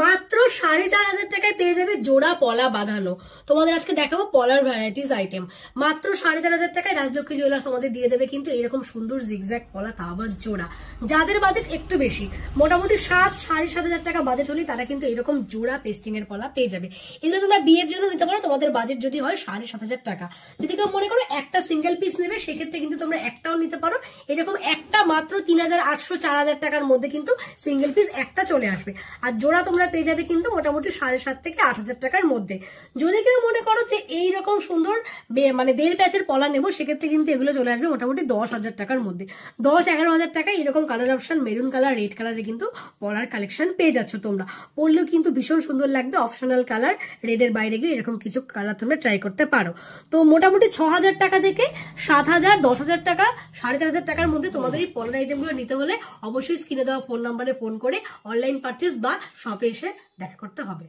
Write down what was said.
মাত্র 4,500 টাকায় পেয়ে যাবে জোড়া পলা বাঁধানো। তোমাদের আজকে দেখাবো পলার ভ্যারাইটিস আইটেম। মাত্র 4,500 টাকায় রাজলক্ষ্মী জুয়েলার্স তোমাদের দিয়ে দেবে কিন্তু এরকম সুন্দর জিগজ্যাগ পলা, তা আবার জোড়া। যাদের বাজেট একটু বেশি, মোটামুটি 7-7,500 টাকা বাজেট হলে তারা কিন্তু এরকম জোড়া পেস্টিং এর পলা পেয়ে যাবে। এগুলো তোমরা বিয়ের জন্য নিতে পারো, তোমাদের বাজেট যদি হয় 7,500 টাকা। যদি কেউ মনে করো একটা সিঙ্গেল পিস নেবে, সেক্ষেত্রে কিন্তু তোমরা একটাও নিতে পারো। এরকম একটা মাত্র 3,800-4,000 টাকার মধ্যে কিন্তু সিঙ্গেল পিস একটা চলে আসবে। আর জোড়া তোমরা পেয়ে যাবে কিন্তু মোটামুটি 7,500 থেকে 8,000 টাকার মধ্যে। যদি কেউ মনে করো যে এইরকম সুন্দর মানে 1.5 প্যাচের পলা নেবো, সেক্ষেত্রে কিন্তু এগুলো চলে আসবে মোটামুটি 10,000 টাকার মধ্যে। 10-11,000 টাকায় এরকম colour option, maroon colour, red কালারে কিন্তু পলার কালেকশন পেয়ে যাচ্ছ তোমরা। পরলেও কিন্তু ভীষণ সুন্দর লাগবে। অপশনাল কালার, রেডের বাইরে গিয়ে এরকম কিছু কালার তোমরা ট্রাই করতে পারো। তো মোটামুটি 6,000 টাকা থেকে 7,000, 10,000 টাকা, 4,500 টাকার মধ্যে তোমাদের এই পলার আইটেমগুলো নিতে হলে অবশ্যই স্ক্রিনে দেওয়া ফোন নাম্বারে ফোন করে অনলাইন পারচেজ বা শপে এসে দেখা করতে হবে।